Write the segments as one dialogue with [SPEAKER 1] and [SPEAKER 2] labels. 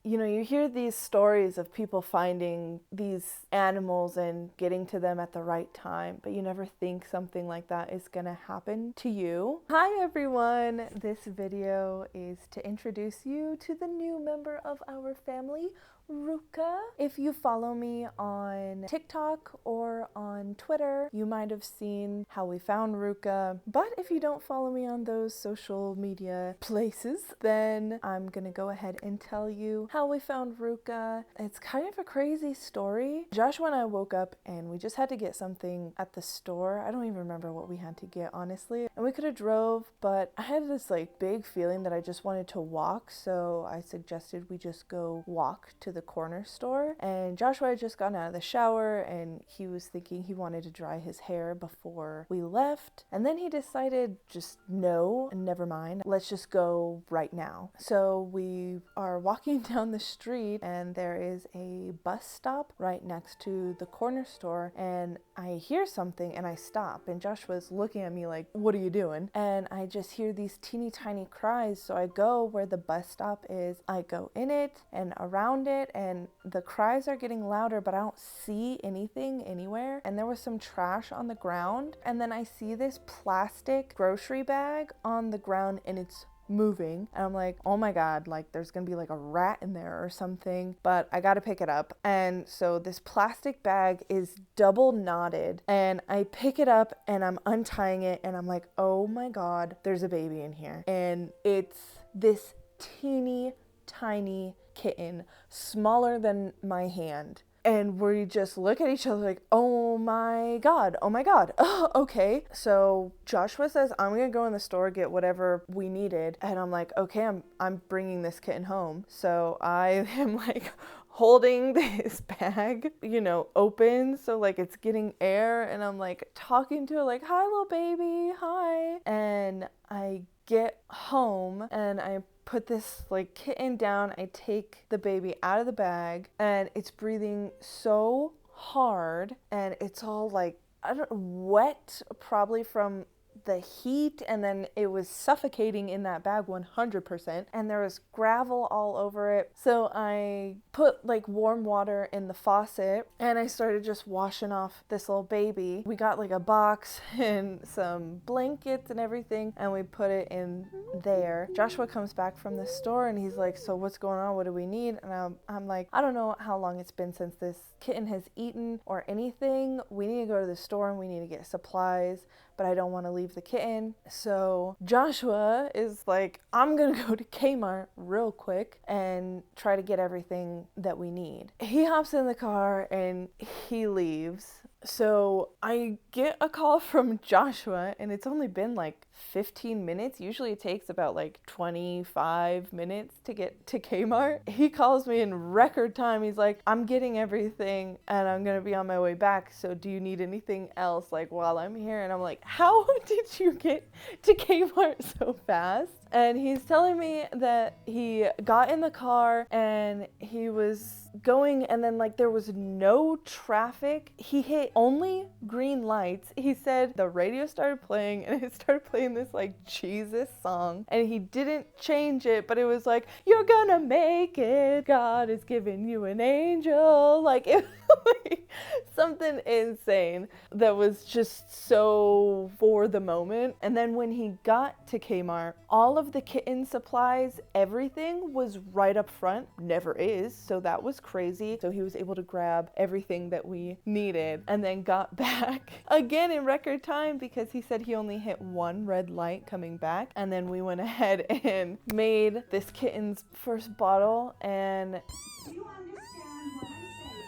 [SPEAKER 1] You know, you hear these stories of people finding these animals and getting to them at the right time, but you never think something like that is gonna happen to you. Hi everyone! This video is to introduce you to the new member of our family, Ruka. If you follow me on TikTok or on Twitter, you might have seen how we found Ruka. But if you don't follow me on those social media places, then I'm gonna go ahead and tell you how we found Ruka. It's kind of a crazy story. Joshua and I woke up and we just had to get something at the store. I don't even remember what we had to get, honestly. And we could have drove, but I had this like big feeling that I just wanted to walk, so I suggested we just go walk to the corner store. And Joshua had just gotten out of the shower and he was thinking he wanted to dry his hair before we left. And then he decided just no, never mind. Let's just go right now. So we are walking down the street and there is a bus stop right next to the corner store, and I hear something and I stop, and Joshua's looking at me like, what are you doing? And I just hear these teeny tiny cries. So I go where the bus stop is, I go in it and around it, and the cries are getting louder, but I don't see anything anywhere. And there was some trash on the ground, and then I see this plastic grocery bag on the ground and it's moving, and I'm like, oh my god, like there's gonna be like a rat in there or something, but I gotta pick it up. And so this plastic bag is double knotted, and I pick it up and I'm untying it, and I'm like, oh my god, there's a baby in here. And it's this teeny tiny kitten, smaller than my hand. And we just look at each other like, oh my god, oh, okay. So Joshua says, I'm gonna go in the store, get whatever we needed. And I'm like, okay, I'm bringing this kitten home. So I am like holding this bag, you know, open, so like it's getting air, and I'm like talking to it like, hi little baby, hi. And I get home and I put this like kitten down. I take the baby out of the bag and it's breathing so hard, and it's all like, I don't, wet probably from the heat, and then it was suffocating in that bag 100%, and there was gravel all over it. So I put like warm water in the faucet and I started just washing off this little baby. We got like a box and some blankets and everything, and we put it in there. Joshua comes back from the store and he's like, so what's going on? What do we need? And I'm like, I don't know how long it's been since this kitten has eaten or anything. We need to go to the store and we need to get supplies, but I don't want to leave the kitten. So Joshua is like, I'm gonna go to Kmart real quick and try to get everything that we need. He hops in the car and he leaves. So I get a call from Joshua, and it's only been like 15 minutes. Usually it takes about like 25 minutes to get to Kmart. He calls me in record time. He's like, I'm getting everything and I'm gonna be on my way back, so do you need anything else like while I'm here? And I'm like, how did you get to Kmart so fast? And he's telling me that he got in the car and he was going, and then like there was no traffic. He hit only green lights. He said the radio started playing and it started playing this like Jesus song, and he didn't change it, but it was like, you're gonna make it, God is giving you an angel. Like it was like something insane that was just so for the moment. And then when he got to Kmart, all of the kitten supplies, everything was right up front. Never is, so that was crazy. So he was able to grab everything that we needed and then got back again in record time, because he said he only hit one red light coming back. And then we went ahead and made this kitten's first bottle. And
[SPEAKER 2] Do you understand what I'm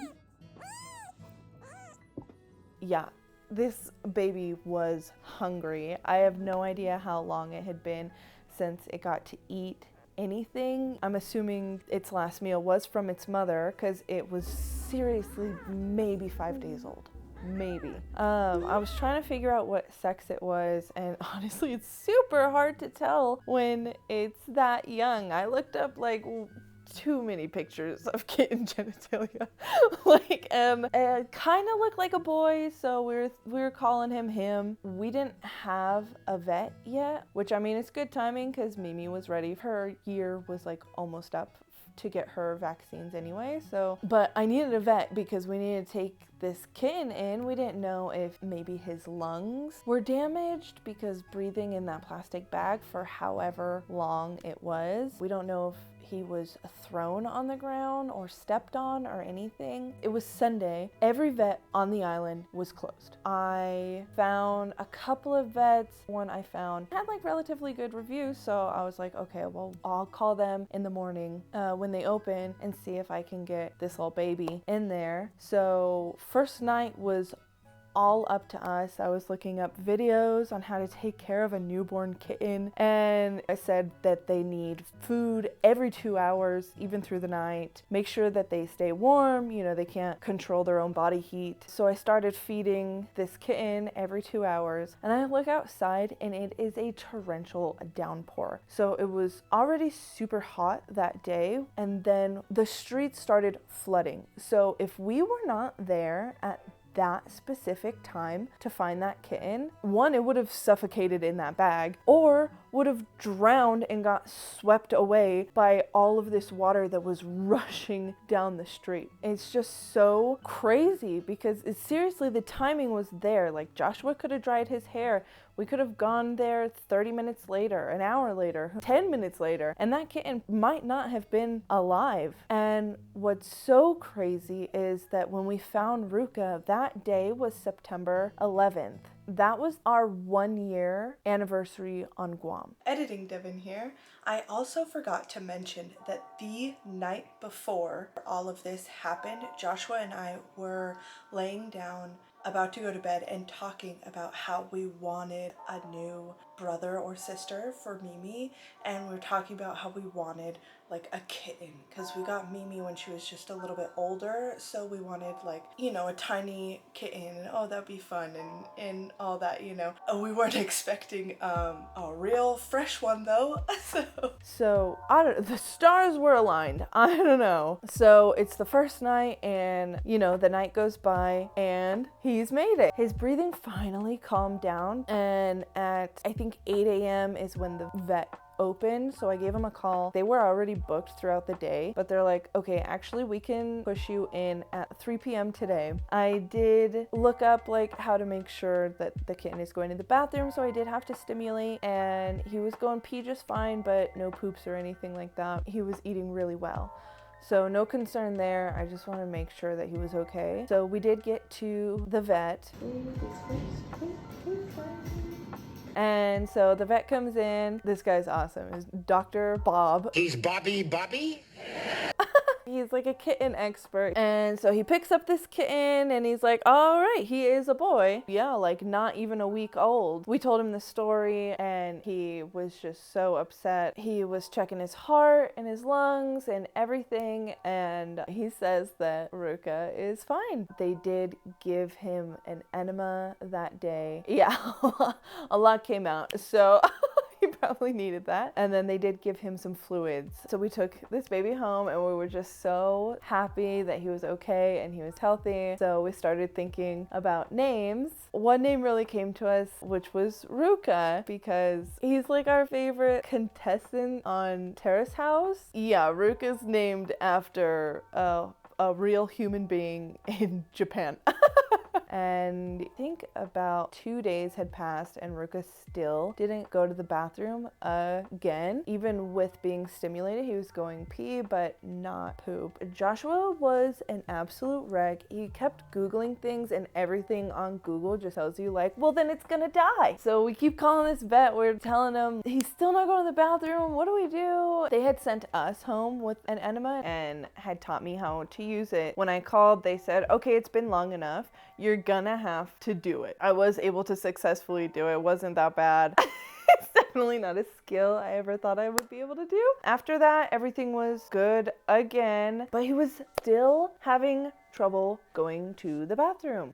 [SPEAKER 2] saying?
[SPEAKER 1] yeah, this baby was hungry. I have no idea how long it had been since it got to eat anything. I'm assuming its last meal was from its mother, because it was seriously maybe 5 days old. Maybe. I was trying to figure out what sex it was, and honestly it's super hard to tell when it's that young. I looked up like too many pictures of kitten genitalia. Like, it kind of looked like a boy, so we were calling him. We didn't have a vet yet, which I mean, it's good timing because Mimi was ready. Her year was like almost up to get her vaccines anyway. So, but I needed a vet because we needed to take this kitten in. We didn't know if maybe his lungs were damaged because breathing in that plastic bag for however long it was. We don't know if he was thrown on the ground or stepped on or anything. It was Sunday. Every vet on the island was closed. I found a couple of vets. One I found had like relatively good reviews, so I was like, okay, well, I'll call them in the morning when they open and see if I can get this little baby in there. So first night was all up to us. I was looking up videos on how to take care of a newborn kitten, and I said that they need food every 2 hours, even through the night. Make sure that they stay warm, you know, they can't control their own body heat. So I started feeding this kitten every 2 hours, and I look outside and it is a torrential downpour. So it was already super hot that day, and then the streets started flooding. So if we were not there at that specific time to find that kitten, one, it would have suffocated in that bag or would have drowned and got swept away by all of this water that was rushing down the street. It's just so crazy because seriously, the timing was there. Like, Joshua could have dried his hair. We could have gone there 30 minutes later, an hour later, 10 minutes later, and that kitten might not have been alive. And what's so crazy is that when we found Ruka, that day was September 11th. That was our 1-year anniversary on Guam. Editing Devin here. I also forgot to mention that the night before all of this happened, Joshua and I were laying down about to go to bed and talking about how we wanted a new brother or sister for Mimi, and we were talking about how we wanted like a kitten because we got Mimi when she was just a little bit older, so we wanted, like, you know, a tiny kitten, and oh, that'd be fun and all that, you know. We weren't expecting a real fresh one though. so I don't, the stars were aligned, I don't know. So it's the first night, and you know, the night goes by and he's made it. His breathing finally calmed down, and at I think 8 a.m. is when the vet open, so I gave him a call. They were already booked throughout the day, but they're like, okay, actually we can push you in at 3 p.m. today. I did look up like how to make sure that the kitten is going to the bathroom, so I did have to stimulate, and he was going pee just fine, but no poops or anything like that. He was eating really well. So no concern there. I just want to make sure that he was okay. So we did get to the vet. And so the vet comes in. This guy's awesome. It's Dr. Bob.
[SPEAKER 3] He's Bobby?
[SPEAKER 1] He's like a kitten expert. And so he picks up this kitten and he's like, all right, he is a boy. Yeah, like not even a week old. We told him the story and he was just so upset. He was checking his heart and his lungs and everything. And he says that Ruka is fine. They did give him an enema that day. Yeah, a lot came out. So he probably needed that. And then they did give him some fluids. So we took this baby home and we were just so happy that he was okay and he was healthy. So we started thinking about names. One name really came to us, which was Ruka, because he's like our favorite contestant on Terrace House. Yeah, Ruka's named after a real human being in Japan. And I think about 2 days had passed and Ruka still didn't go to the bathroom again. Even with being stimulated, he was going pee, but not poop. Joshua was an absolute wreck. He kept Googling things, and everything on Google just tells you like, well, then it's gonna die. So we keep calling this vet. We're telling him he's still not going to the bathroom. What do we do? They had sent us home with an enema and had taught me how to use it. When I called, they said, okay, it's been long enough. You're gonna have to do it. I was able to successfully do it. It wasn't that bad. It's definitely not a skill I ever thought I would be able to do. After that, everything was good again, but he was still having trouble going to the bathroom.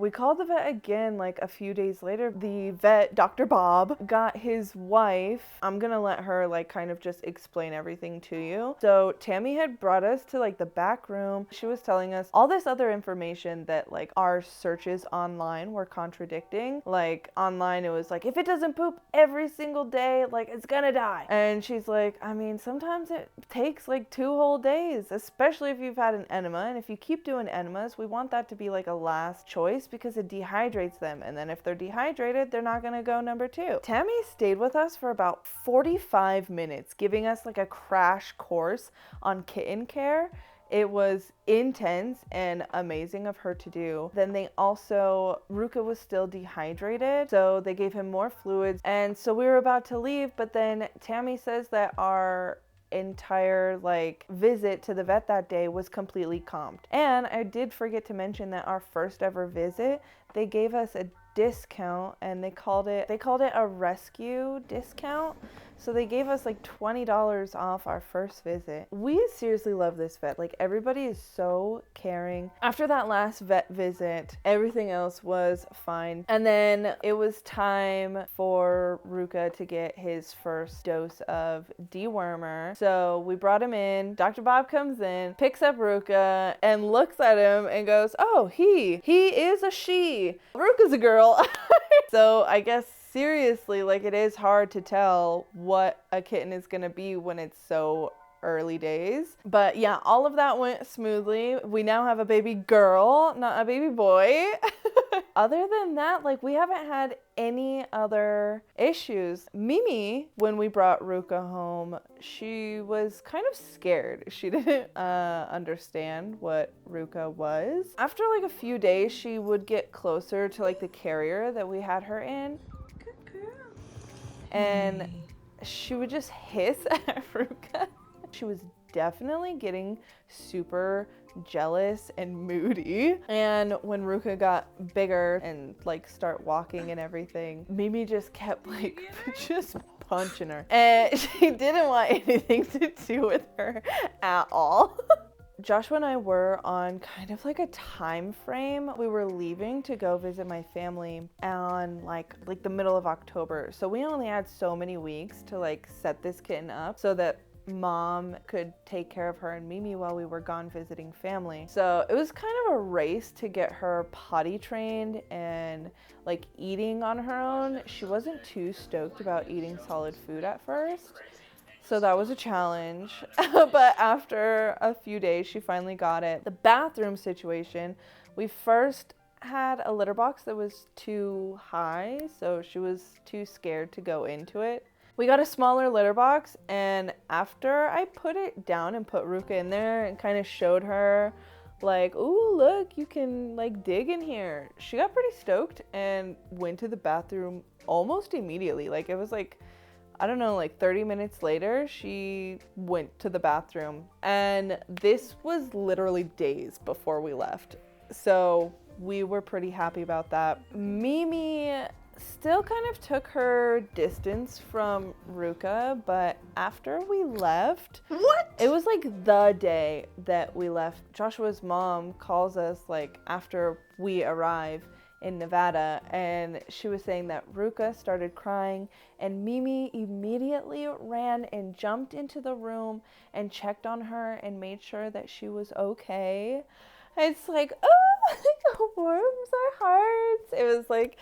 [SPEAKER 1] we called the vet again like a few days later. The vet, Dr. Bob, got his wife. I'm gonna let her like kind of just explain everything to you. So Tammy had brought us to like the back room. She was telling us all this other information that like our searches online were contradicting. Like online it was like, if it doesn't poop every single day, like it's gonna die. And she's like, I mean, sometimes it takes like 2 whole days, especially if you've had an enema. And if you keep doing enemas, we want that to be like a last choice because it dehydrates them. And then if they're dehydrated, they're not gonna go number 2. Tammy stayed with us for about 45 minutes, giving us like a crash course on kitten care. It was intense and amazing of her to do. Then they also, Ruka was still dehydrated, so they gave him more fluids. And so we were about to leave, but then Tammy says that our entire like visit to the vet that day was completely comped. And I did forget to mention that our first ever visit, they gave us a discount, and they called it a rescue discount. So they gave us like $20 off our first visit. We seriously love this vet. Like everybody is so caring. After that last vet visit, everything else was fine. And then it was time for Ruka to get his first dose of dewormer. So we brought him in. Dr. Bob comes in, picks up Ruka and looks at him and goes, oh, he is a she. Ruka's a girl. So I guess seriously, like it is hard to tell what a kitten is gonna be when it's so early days. But yeah, all of that went smoothly. We now have a baby girl, not a baby boy. Other than that, like we haven't had any other issues. Mimi, when we brought Ruka home, she was kind of scared. She didn't understand what Ruka was. After like a few days, she would get closer to like the carrier that we had her in. And she would just hiss at Ruka. She was definitely getting super jealous and moody. And when Ruka got bigger and like start walking and everything, Mimi just kept like just punching her. And she didn't want anything to do with her at all. Joshua and I were on kind of like a time frame. We were leaving to go visit my family on like the middle of October. So we only had so many weeks to like set this kitten up so that Mom could take care of her and Mimi while we were gone visiting family. So it was kind of a race to get her potty trained and like eating on her own. She wasn't too stoked about eating solid food at first. So that was a challenge, but after a few days, she finally got it. The bathroom situation, we first had a litter box that was too high, so she was too scared to go into it. We got a smaller litter box, and after I put it down and put Ruka in there and kind of showed her like, ooh, look, you can like dig in here. She got pretty stoked and went to the bathroom almost immediately. Like it was like, I don't know, like 30 minutes later, she went to the bathroom. And this was literally days before we left. So we were pretty happy about that. Mimi still kind of took her distance from Ruka, but after we left, it was like the day that we left. Joshua's mom calls us like after we arrive in Nevada, and she was saying that Ruka started crying and Mimi immediately ran and jumped into the room and checked on her and made sure that she was okay. It's like, oh, it warms our hearts. It was like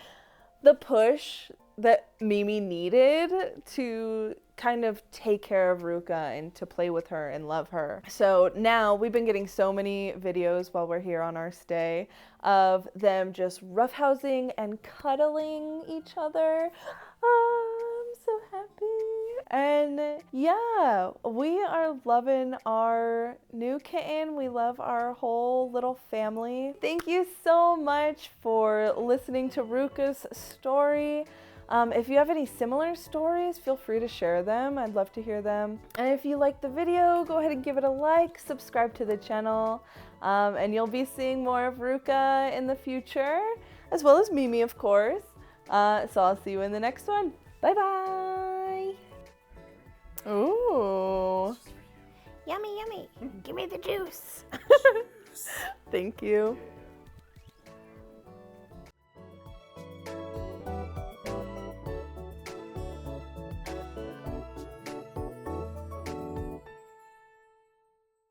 [SPEAKER 1] the push that Mimi needed to kind of take care of Ruka and to play with her and love her. So now we've been getting so many videos while we're here on our stay of them just roughhousing and cuddling each other. Oh, I'm so happy. And yeah, we are loving our new kitten. We love our whole little family. Thank you so much for listening to Ruka's story. If you have any similar stories, feel free to share them. I'd love to hear them. And if you like the video, go ahead and give it a like, subscribe to the channel, and you'll be seeing more of Ruka in the future, as well as Mimi, of course. So I'll see you in the next one. Bye-bye. Ooh.
[SPEAKER 3] Yummy, yummy. Give me the juice.
[SPEAKER 1] Thank you.